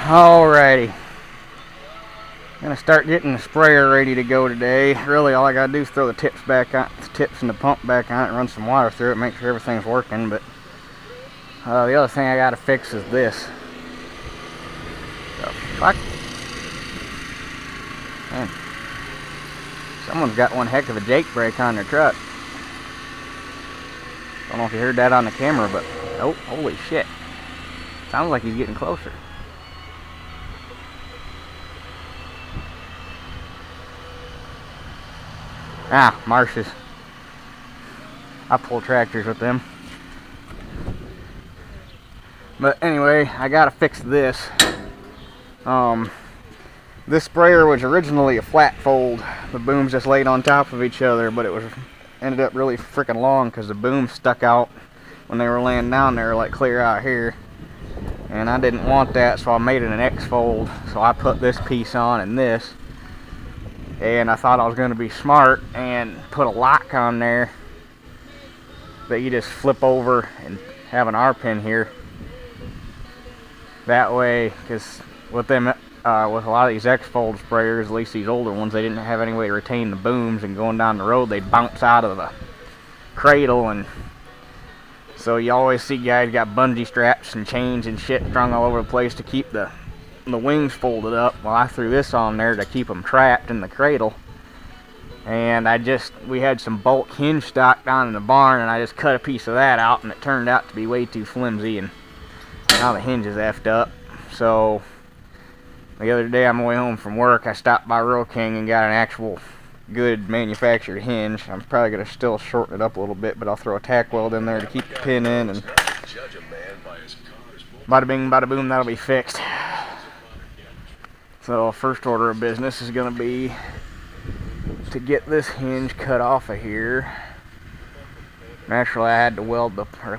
Alrighty. Gonna start getting the sprayer ready to go today. Really, all I gotta do is throw the tips back on, the tips and the pump back on it, and run some water through it, make sure everything's working. But the other thing I gotta fix is this. The fuck? Man, someone's got one heck of a Jake brake on their truck. Don't know if you heard that on the camera, but oh, holy shit! Sounds like he's getting closer. Ah, marshes. I pull tractors with them. But anyway, I gotta fix this. This sprayer was originally a flat fold. The booms just laid on top of each other, but it ended up really freaking long because the booms stuck out when they were laying down there, like clear out here. And I didn't want that, so I made it an X fold. So I put this piece on and this. And I thought I was going to be smart and put a lock on there that you just flip over and have an R-pin here. That way, because with them, with a lot of these X-fold sprayers, at least these older ones, they didn't have any way to retain the booms, and going down the road they'd bounce out of the cradle. And so you always see guys got bungee straps and chains and shit strung all over the place to keep the wings folded up. Well, I threw this on there to keep them trapped in the cradle, and we had some bulk hinge stock down in the barn, and I just cut a piece of that out, and it turned out to be way too flimsy, and now the hinge is effed up. So the other day on my way home from work, I stopped by Rural King and got an actual good manufactured hinge. I'm probably going to still shorten it up a little bit, but I'll throw a tack weld in there to keep the pin in, and bada bing bada boom, that'll be fixed. So first order of business is going to be to get this hinge cut off of here. Naturally, I had to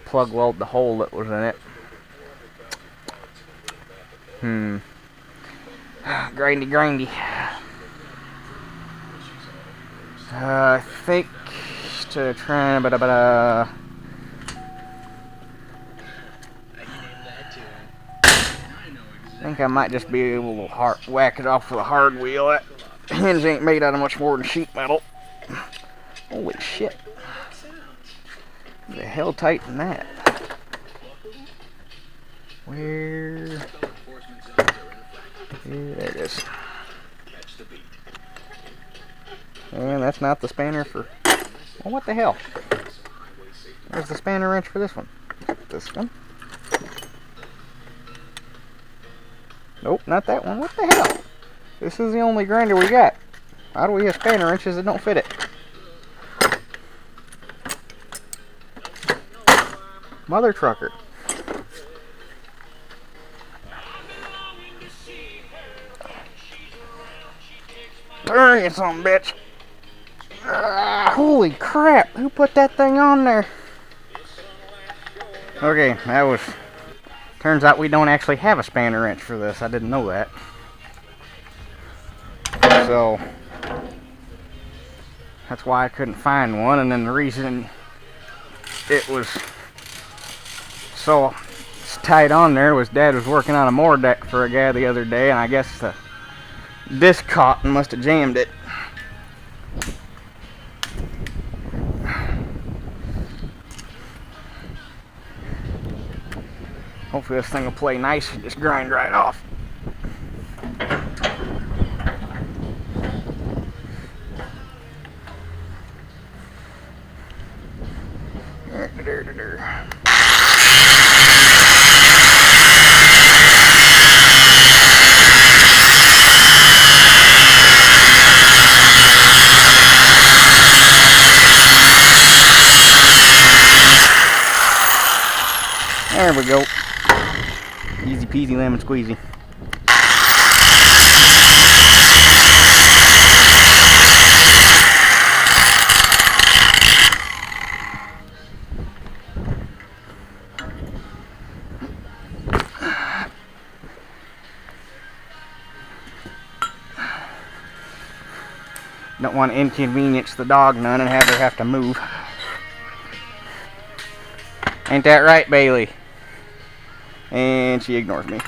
plug weld the hole that was in it. Grindy. I think to try, I think I might just be able to whack it off with a hard wheel. That hinge ain't made out of much more than sheet metal. Holy shit. The hell tighten that? Where? There it is. And that's not the spanner for... Well, what the hell? Where's the spanner wrench for this one? This one? Nope, not that one. What the hell? This is the only grinder we got. How do we have spanner wrenches that don't fit it? Mother trucker. Turn you some bitch. Holy crap, who put that thing on there? Okay, that was... Turns out we don't actually have a spanner wrench for this. I didn't know that. So that's why I couldn't find one. And then the reason it was so tight on there was Dad was working on a mower deck for a guy the other day, and I guess the disc caught and must have jammed it. Hopefully this thing will play nice and just grind right off. There we go. Easy peasy lemon squeezy. Don't want to inconvenience the dog none and have her have to move. Ain't that right, Bailey? And she ignores me.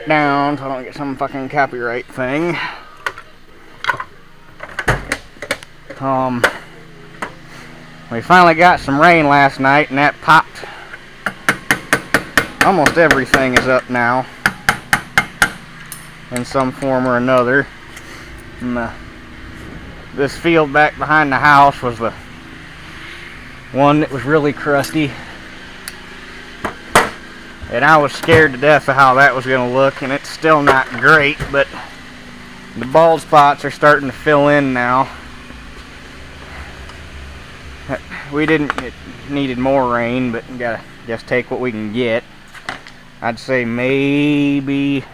it down so I don't get some fucking copyright thing. We finally got some rain last night, and that popped. Almost everything is up now in some form or another. And this field back behind the house was the one that was really crusty, and I was scared to death of how that was going to look, and it's still not great, but the bald spots are starting to fill in now. It needed more rain, but we gotta just take what we can get. I'd say maybe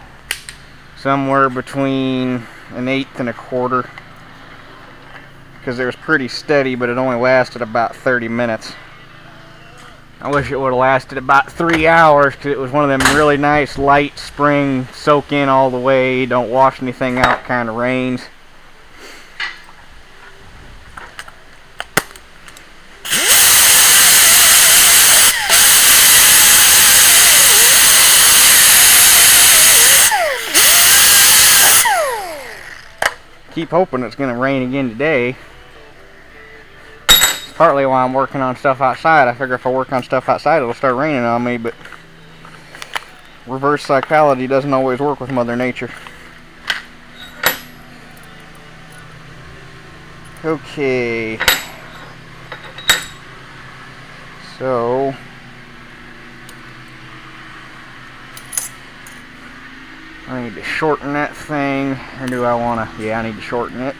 somewhere between an eighth and a quarter, because it was pretty steady, but it only lasted about 30 minutes. I wish it would have lasted about 3 hours, because it was one of them really nice light spring, soak in all the way, don't wash anything out kind of rains. Keep hoping it's going to rain again today. It's partly why I'm working on stuff outside. I figure if I work on stuff outside, it'll start raining on me, but reverse psychology doesn't always work with Mother Nature. Okay. So I need to shorten that thing, or do I want to? Yeah, I need to shorten it.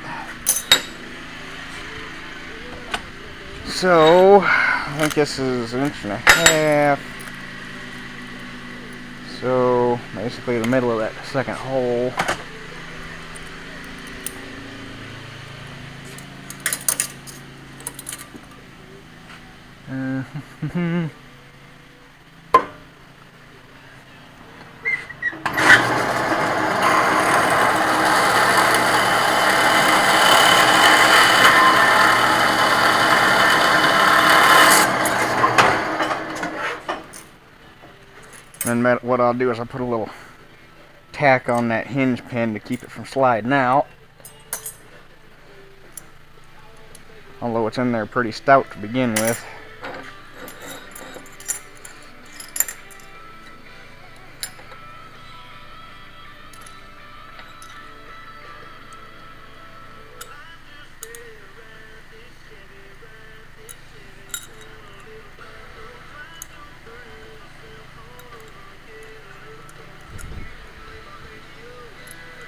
So, I think this is 1.5 inches. So, basically the middle of that second hole. And what I'll do is I'll put a little tack on that hinge pin to keep it from sliding out. Although it's in there pretty stout to begin with.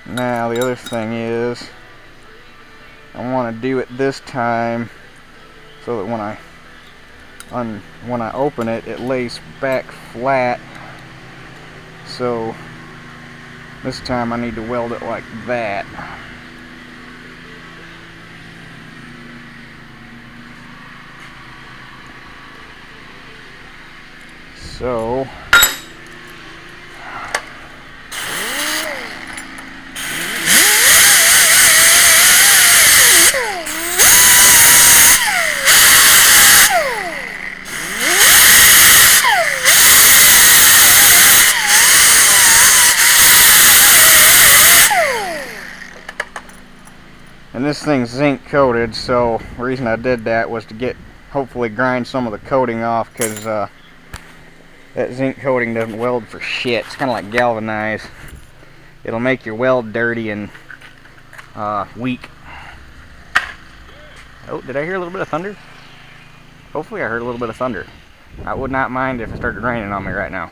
Now the other thing is, I want to do it this time so that when I open it, it lays back flat. So this time I need to weld it like that. So and this thing's zinc coated, so the reason I did that was to hopefully grind some of the coating off, because that zinc coating doesn't weld for shit. It's kind of like galvanized. It'll make your weld dirty and weak. Oh, did I hear a little bit of thunder? Hopefully I heard a little bit of thunder. I would not mind if it started raining on me right now.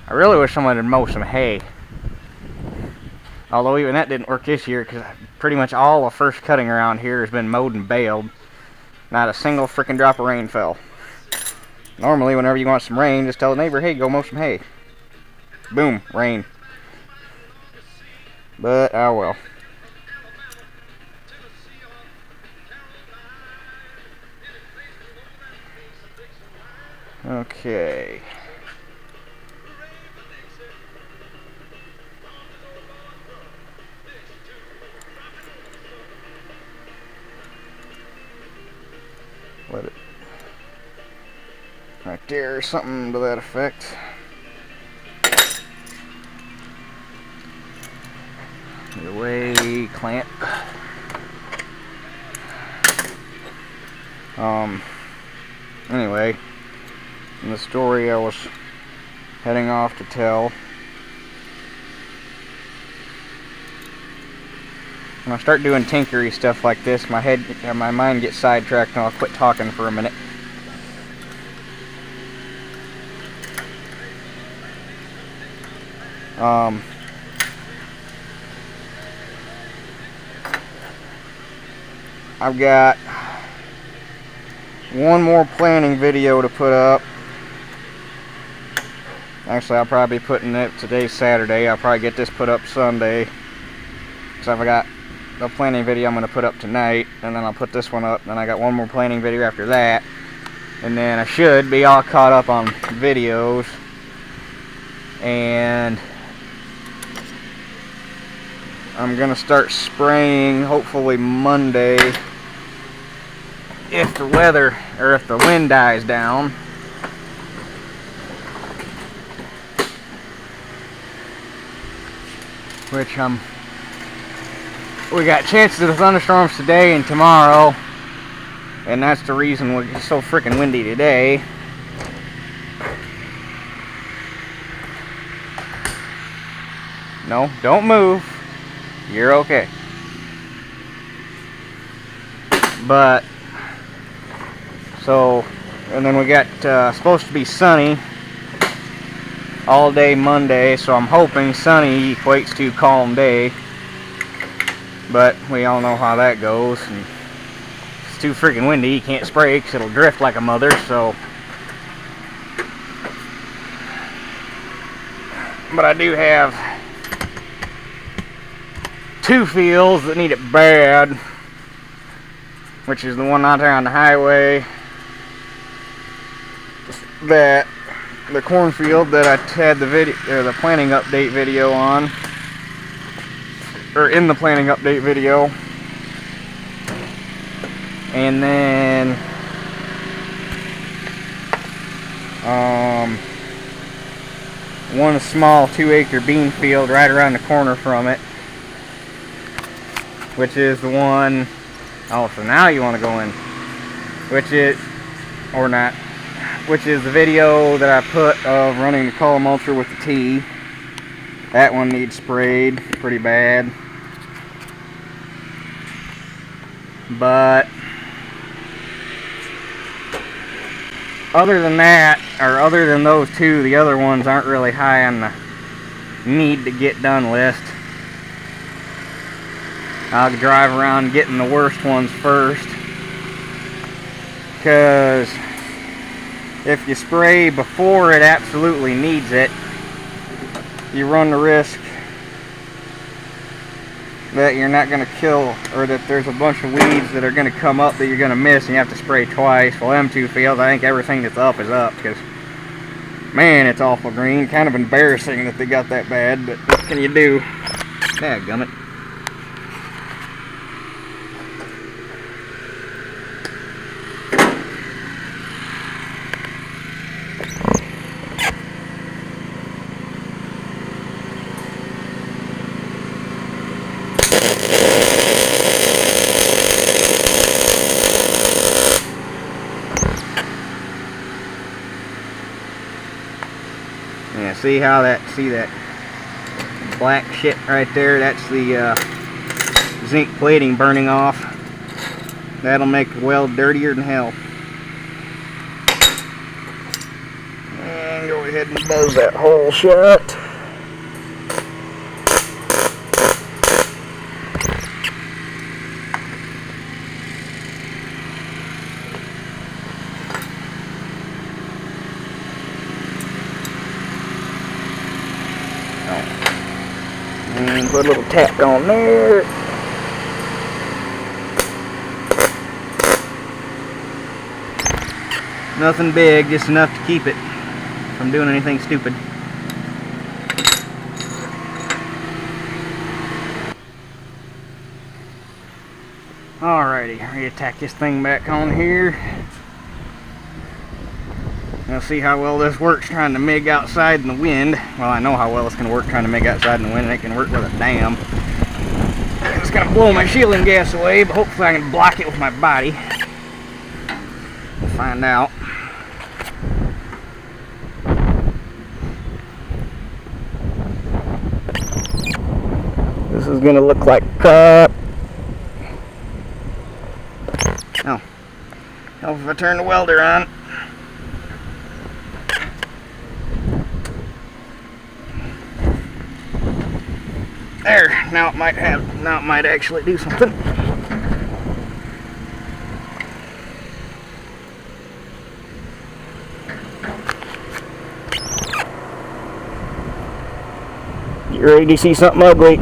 I really wish someone would mow some hay. Although even that didn't work this year, because pretty much all the first cutting around here has been mowed and baled. Not a single freaking drop of rain fell. Normally, whenever you want some rain, just tell the neighbor, hey, go mow some hay. Boom, rain. But, oh well. Okay. Let it right there, something to that effect. Your way clamp. Anyway, in the story I was heading off to tell, when I start doing tinkery stuff like this, my mind gets sidetracked and I'll quit talking for a minute. I've got one more planning video to put up. Actually, I'll probably be putting it, today's Saturday, I'll probably get this put up Sunday. So I've got the planning video I'm going to put up tonight, and then I'll put this one up, then I got one more planning video after that. And then I should be all caught up on videos. And I'm going to start spraying hopefully Monday, if the weather, or if the wind dies down. Which we got chances of thunderstorms today and tomorrow, and that's the reason we're so freaking windy today. No, don't move. You're okay. But so, and then we got supposed to be sunny all day Monday, so I'm hoping sunny equates to calm day. But we all know how that goes, and it's too freaking windy, you can't spray because it'll drift like a mother. So, but I do have two fields that need it bad, which is the one out there on the highway, that the cornfield that I had the video, or the planning update video on, or in the planning update video, and then one small 2-acre bean field right around the corner from it, which is the one. Oh, so now you want to go in, which is, or not, which is the video that I put of running the column mulcher with the T. That one needs sprayed pretty bad. But other than that, or other than those two, the other ones aren't really high on the need to get done list. I'll drive around getting the worst ones first, because if you spray before it absolutely needs it, you run the risk that you're not going to kill, or that there's a bunch of weeds that are going to come up that you're going to miss, and you have to spray twice. Well, them two fields, I think everything that's up is up, because man, it's awful green. Kind of embarrassing that they got that bad, but what can you do? Dadgummit. Yeah, see that black shit right there? That's the zinc plating burning off. That'll make the weld dirtier than hell. And go ahead and buzz that hole shut. And put a little tap on there. Nothing big, just enough to keep it from doing anything stupid. Alrighty, ready to tack this thing back on here. Now see how well this works trying to MIG outside in the wind. Well, I know how well it's going to work trying to MIG outside in the wind, and it can work with a dam. It's gonna blow my shielding gas away, but hopefully I can block it with my body. We'll find out. This is gonna look like crap. Oh, help if I turn the welder on. There, now it might actually do something. You ready to see something ugly?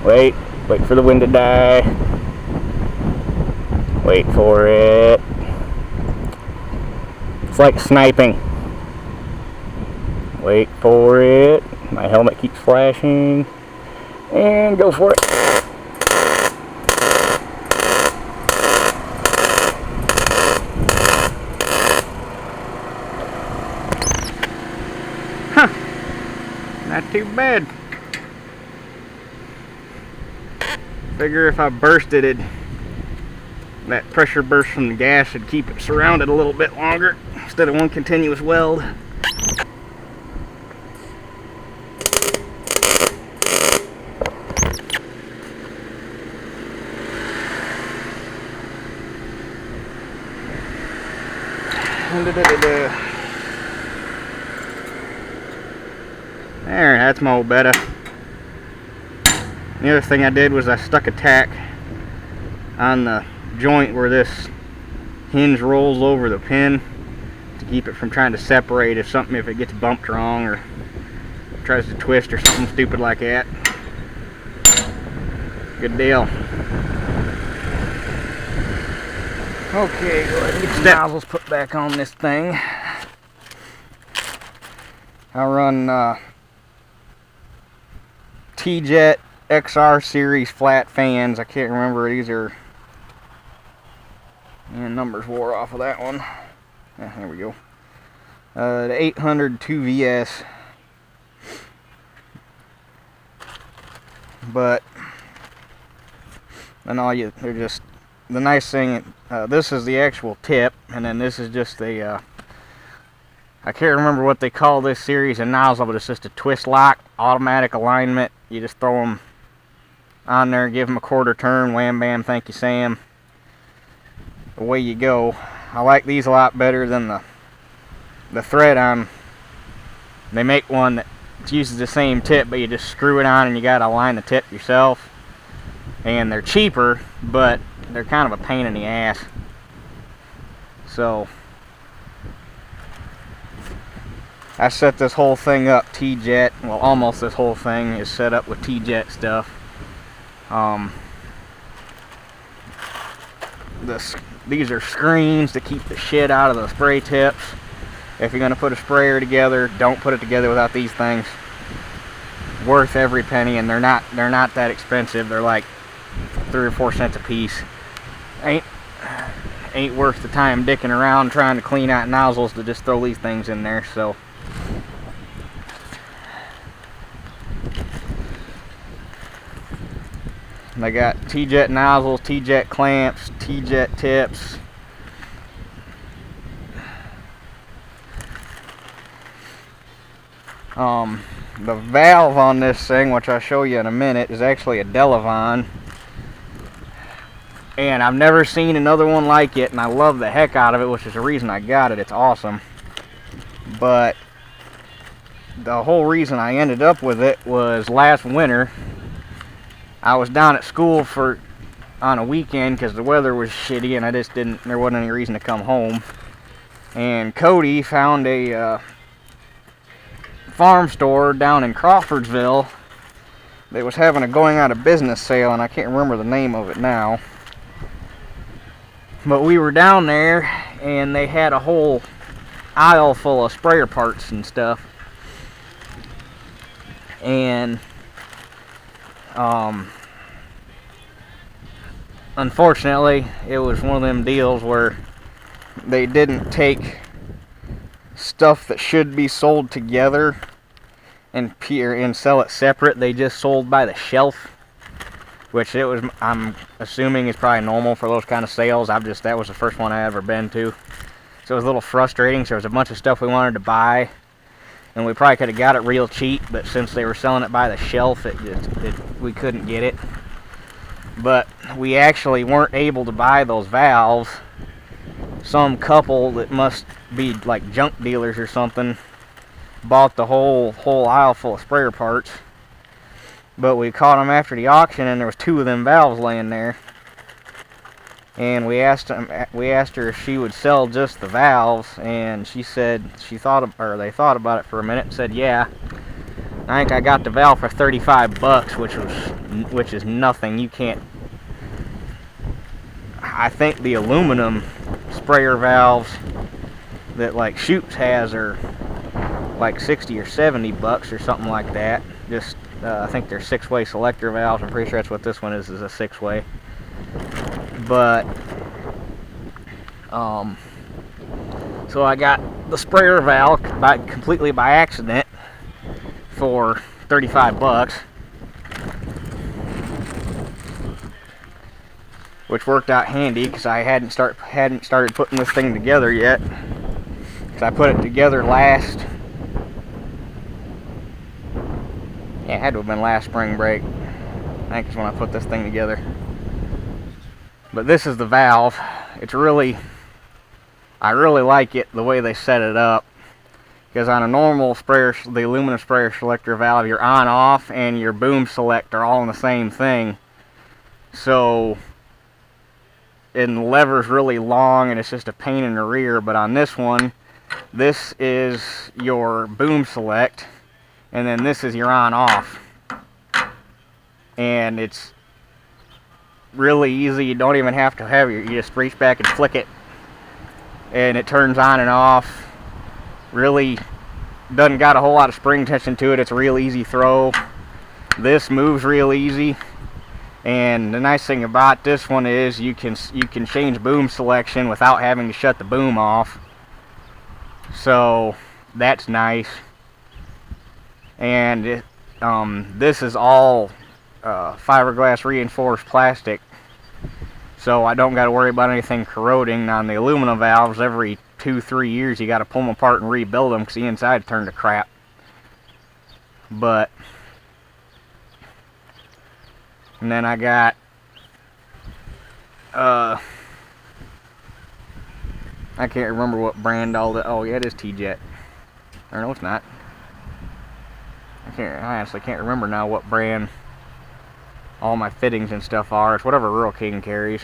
Wait for the wind to die. Wait for it. It's like sniping. Wait for it. My helmet keeps flashing. And go for it. Huh. Not too bad. Figure if I bursted it, that pressure burst from the gas would keep it surrounded a little bit longer instead of one continuous weld. There, that's my old betta. The other thing I did was I stuck a tack on the joint where this hinge rolls over the pin to keep it from trying to separate if it gets bumped wrong or tries to twist or something stupid like that. Good deal. Okay, go ahead and get the nozzles put back on this thing. I run T-Jet XR series flat fans. I can't remember, these are, and numbers wore off of that one. Yeah, there we go. The 800 2VS. But then they're just, the nice thing, this is the actual tip, and then this is just the I can't remember what they call this series of nozzle, but it's just a twist lock, automatic alignment. You just throw them on there, give them a quarter turn, wham bam, thank you Sam. Away you go. I like these a lot better than the thread on. They make one that uses the same tip, but you just screw it on and you gotta align the tip yourself. And they're cheaper, but they're kind of a pain in the ass. So I set this whole thing up T-Jet. Well, almost this whole thing is set up with T-Jet stuff. These are screens to keep the shit out of the spray tips. If you're going to put a sprayer together, don't put it together without these things. Worth every penny, and they're not that expensive. They're like 3 or 4 cents a piece. Ain't worth the time dicking around trying to clean out nozzles to just throw these things in there. So they got T-Jet nozzles, T-Jet clamps, T-Jet tips. The valve on this thing, which I'll show you in a minute, is actually a Delavan. And I've never seen another one like it, and I love the heck out of it, which is the reason I got it. It's awesome. But the whole reason I ended up with it was last winter. I was down at school on a weekend because the weather was shitty and there wasn't any reason to come home. And Cody found a farm store down in Crawfordsville that was having a going out of business sale, and I can't remember the name of it now. But we were down there and they had a whole aisle full of sprayer parts and stuff. And unfortunately, it was one of them deals where they didn't take stuff that should be sold together and sell it separate. They just sold by the shelf. which I'm assuming is probably normal for those kind of sales. That was the first one I ever been to. So it was a little frustrating. So there was a bunch of stuff we wanted to buy, and we probably could have got it real cheap, but since they were selling it by the shelf, we couldn't get it. But we actually weren't able to buy those valves. Some couple that must be like junk dealers or something bought the whole aisle full of sprayer parts. But we caught them after the auction, and there was 2 of them valves laying there. And we asked her if she would sell just the valves, and she said they thought about it for a minute and said, yeah. I think I got the valve for $35, which is nothing. You can't. I think the aluminum sprayer valves that like Shoop's has are like $60 or $70 or something like that. Just I think they're 6-way selector valves. I'm pretty sure that's what this one is a 6-way. But so I got the sprayer valve completely by accident for $35, which worked out handy because I hadn't started putting this thing together yet. Because I put it together last. Yeah, it had to have been last spring break. I think is when I put this thing together. But this is the valve. I really like it the way they set it up. Because on a normal sprayer, the aluminum sprayer selector valve, your on-off and your boom select are all in the same thing. So, and the lever's really long and it's just a pain in the rear. But on this one, this is your boom select, and then this is your on-off. And it's really easy. You don't even have to have you just reach back and flick it, and it turns on and off. Really doesn't got a whole lot of spring tension to it. It's a real easy throw. This moves real easy, and the nice thing about this one is you can change boom selection without having to shut the boom off. So that's nice. And this is all fiberglass reinforced plastic, so I don't got to worry about anything corroding. On the aluminum valves, every 2-3 years you got to pull them apart and rebuild them because the inside turned to crap. But and then I got I can't remember what brand all that. Oh yeah, it is T-Jet. Or no, it's not. I honestly can't remember now what brand all my fittings and stuff are. It's whatever Rural King carries.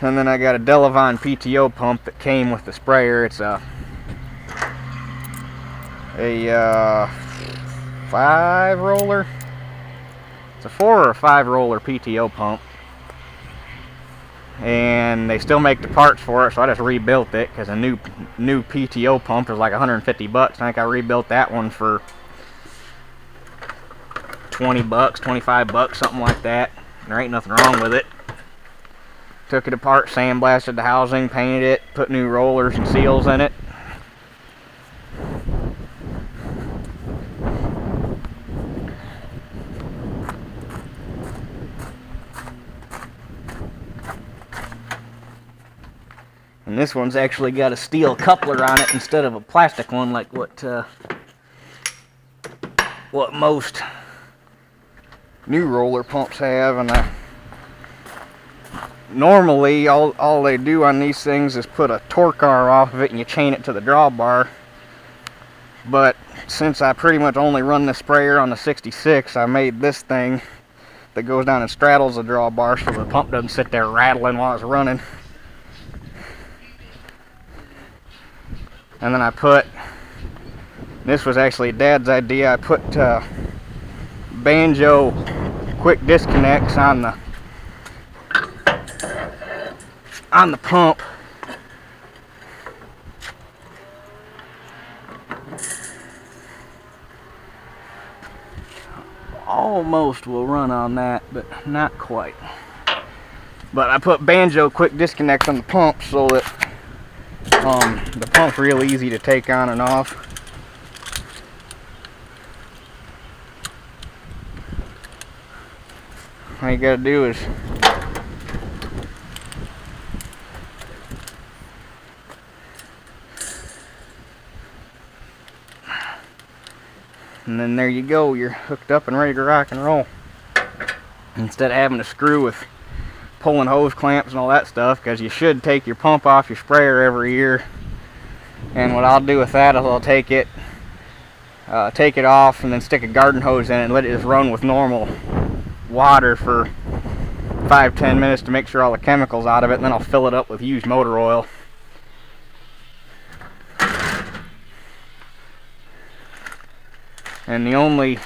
And then I got a Delavon PTO pump that came with the sprayer. It's a 5-roller. It's a 4 or a 5-roller PTO pump. And they still make the parts for it, so I just rebuilt it because a new PTO pump is like $150. I think I rebuilt that one for $20, $25, something like that. There ain't nothing wrong with it. Took it apart, sandblasted the housing, painted it, put new rollers and seals in it. And this one's actually got a steel coupler on it instead of a plastic one like what most new roller pumps have. And normally all they do on these things is put a torque bar off of it and you chain it to the drawbar. But since I pretty much only run the sprayer on the 66, I made this thing that goes down and straddles the drawbar so the pump doesn't sit there rattling while it's running. And then I put, this was actually Dad's idea, I put banjo quick disconnects on the pump. Almost will run on that, but not quite. But I put banjo quick disconnects on the pump so that the pump's real easy to take on and off. you gotta do is and then there you go, you're hooked up and ready to rock and roll. Instead of having to screw with pulling hose clamps and all that stuff, because you should take your pump off your sprayer every year. And what I'll do with that is I'll take it off and then stick a garden hose in it and let it just run with normal water for 5-10 minutes to make sure all the chemicals out of it, and then I'll fill it up with used motor oil. And the only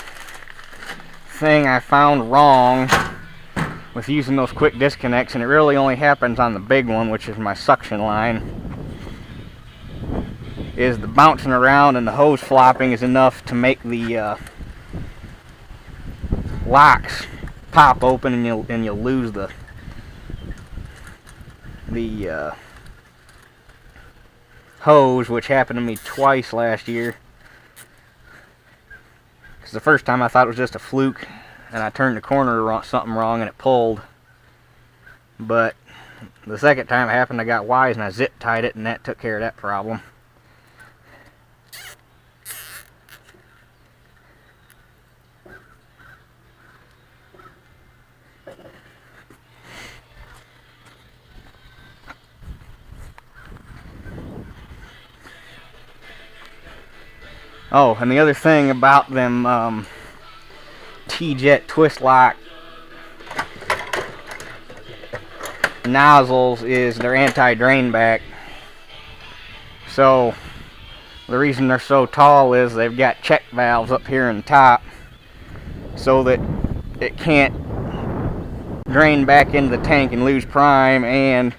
thing I found wrong with using those quick disconnects, and it really only happens on the big one, which is my suction line, is the bouncing around and the hose flopping is enough to make the locks pop open, and you'll lose the hose, which happened to me twice last year. Because the first time I thought it was just a fluke, and I turned the corner something wrong and it pulled. But the second time it happened, I got wise and I zip tied it, and that took care of that problem. Oh, and the other thing about them T-Jet twist lock nozzles is they're anti-drain back. So the reason they're so tall is they've got check valves up here in the top so that it can't drain back into the tank and lose prime. And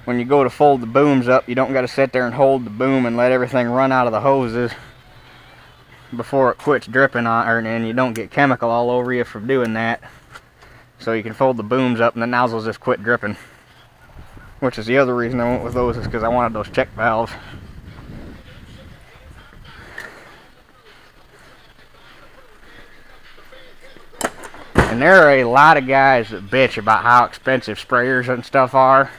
when you go to fold the booms up, you don't got to sit there and hold the boom and let everything run out of the hoses before it quits dripping on, and you don't get chemical all over you from doing that. So you can fold the booms up and the nozzles just quit dripping. Which is the other reason I went with those, is because I wanted those check valves. And there are a lot of guys that bitch about how expensive sprayers and stuff are.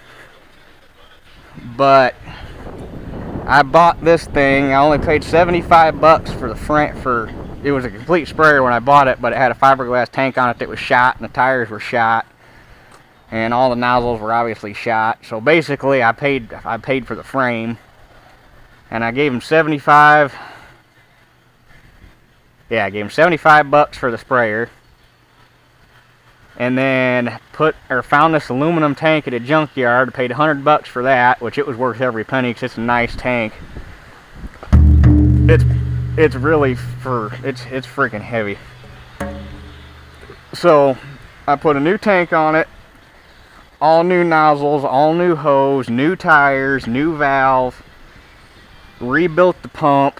But I bought this thing. I only paid 75 bucks for the front. It was a complete sprayer when I bought it, but it had a fiberglass tank on it that was shot, and the tires were shot, and all the nozzles were obviously shot. So basically, I paid for the frame, and I gave him 75. Yeah, I gave him 75 bucks for the sprayer, and then found this aluminum tank at a junkyard. Paid 100 bucks for that, which it was worth every penny because it's a nice tank. It's really it's freaking heavy. So I put a new tank on it, all new nozzles, all new hose, new tires, new valve, rebuilt the pump.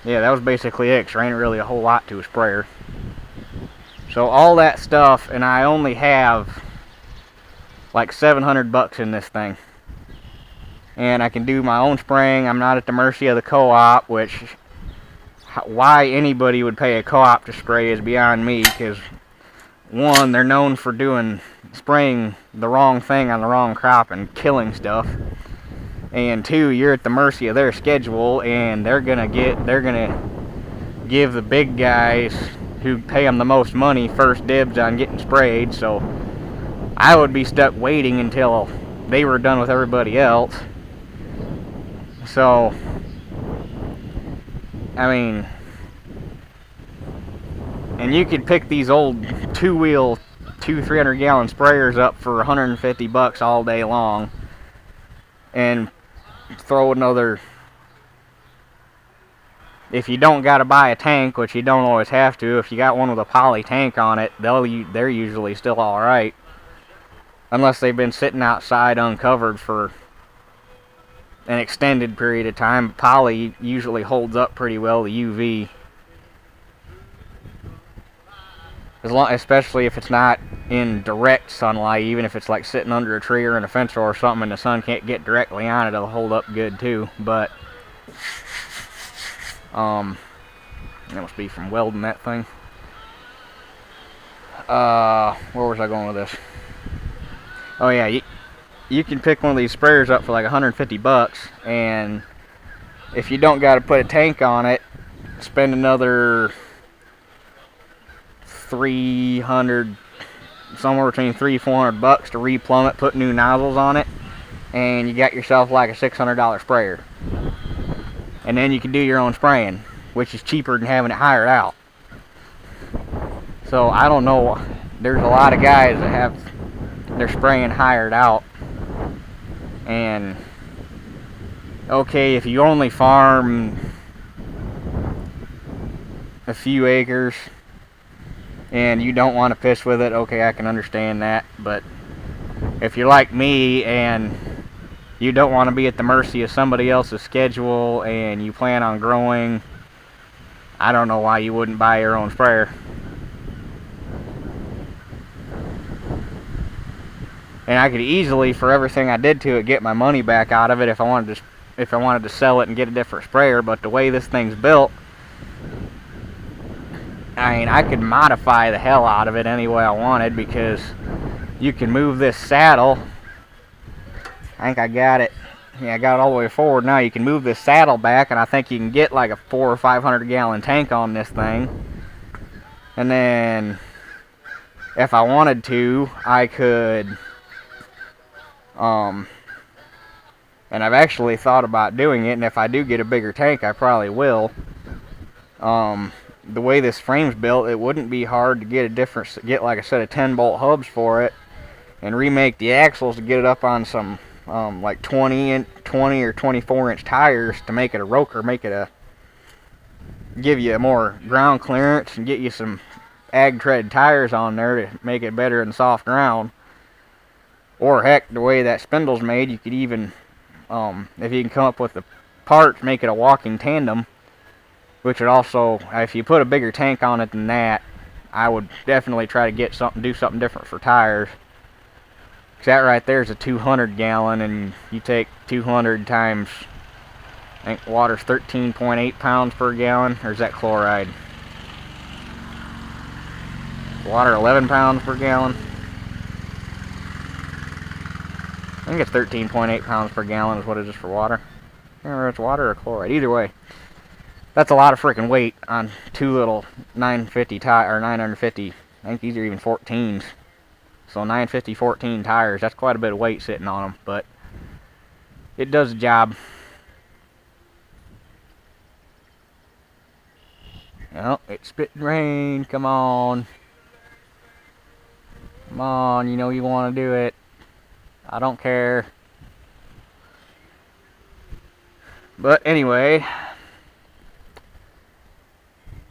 Yeah, that was basically it, 'cause there ain't really a whole lot to a sprayer. So all that stuff, and I only have like 700 bucks in this thing. And I can do my own spraying. I'm not at the mercy of the co-op, which why anybody would pay a co-op to spray is beyond me, because one, they're known for spraying the wrong thing on the wrong crop and killing stuff. And two, you're at the mercy of their schedule, and they're gonna give the big guys who pay them the most money first dibs on getting sprayed. So I would be stuck waiting until they were done with everybody else. So I mean, and you could pick these old two-wheel 300 gallon sprayers up for 150 bucks all day long and throw another, if you don't got to buy a tank, which you don't always have to, if you got one with a poly tank on it, they're usually still alright, unless they've been sitting outside uncovered for an extended period of time. Poly usually holds up pretty well, the UV, especially if it's not in direct sunlight. Even if it's like sitting under a tree or in a fence or something and the sun can't get directly on it, it'll hold up good too. But That must be from welding that thing. Where was I going with this? Oh yeah, you can pick one of these sprayers up for like 150 bucks, and if you don't got to put a tank on it, spend another 300, somewhere between 300-400 bucks to replumb it, put new nozzles on it, and you got yourself like a $600 sprayer. And then you can do your own spraying, which is cheaper than having it hired out. So I don't know, there's a lot of guys that have their spraying hired out, and okay, if you only farm a few acres and you don't want to piss with it, okay, I can understand that. But if you're like me and you don't want to be at the mercy of somebody else's schedule and you plan on growing, I don't know why you wouldn't buy your own sprayer. And I could easily, for everything I did to it, get my money back out of it if I wanted to sell it and get a different sprayer. But the way this thing's built, I mean, I could modify the hell out of it any way I wanted, because you can move this saddle. I think I got it. Yeah, I got it all the way forward now. You can move this saddle back, and I think you can get like a 400 or 500 gallon tank on this thing. And then, if I wanted to, I could. And I've actually thought about doing it, and if I do get a bigger tank, I probably will. The way this frame's built, it wouldn't be hard to get like a set of 10-bolt hubs for it, and remake the axles to get it up on some like 20 or 24-inch tires to make it a roker, give you more ground clearance and get you some ag tread tires on there to make it better than soft ground. Or heck, the way that spindle's made, you could even, if you can come up with the parts, make it a walking tandem. Which would also, if you put a bigger tank on it than that, I would definitely try to do something different for tires. Because that right there is a 200 gallon, and you take 200 times, I think water's 13.8 pounds per gallon, or is that chloride? Water 11 pounds per gallon. I think it's 13.8 pounds per gallon is what it is for water. I can't remember if it's water or chloride. Either way. That's a lot of freaking weight on two little 950 or 950. I think these are even 14s. So 950 14 tires. That's quite a bit of weight sitting on them, but it does the job. Oh, it's spitting rain. Come on. Come on, you know you want to do it. I don't care. But anyway,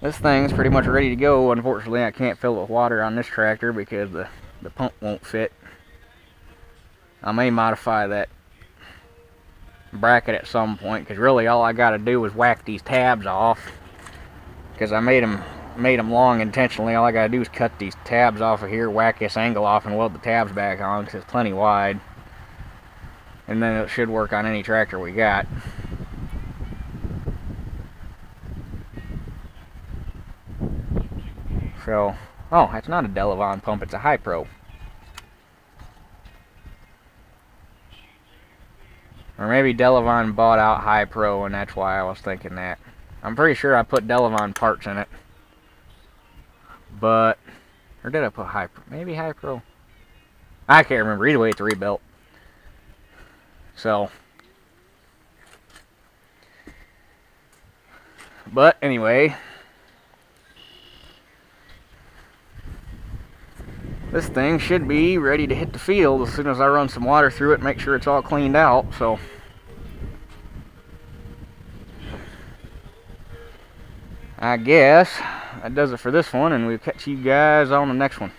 this thing's pretty much ready to go. Unfortunately, I can't fill it with water on this tractor because the pump won't fit. I may modify that bracket at some point, because really all I got to do is whack these tabs off, because I made them long intentionally. All I got to do is cut these tabs off of here, whack this angle off, and weld the tabs back on, because it's plenty wide. And then it should work on any tractor we got. So, oh, that's not a Delavon pump, it's a Hi-Pro. Or maybe Delavon bought out Hi-Pro, and that's why I was thinking that. I'm pretty sure I put Delavon parts in it. But, or did I put Hi-Pro? Maybe Hi-Pro. I can't remember. Either way, it's rebuilt. So, but anyway, this thing should be ready to hit the field as soon as I run some water through it and make sure it's all cleaned out. So, I guess that does it for this one, and we'll catch you guys on the next one.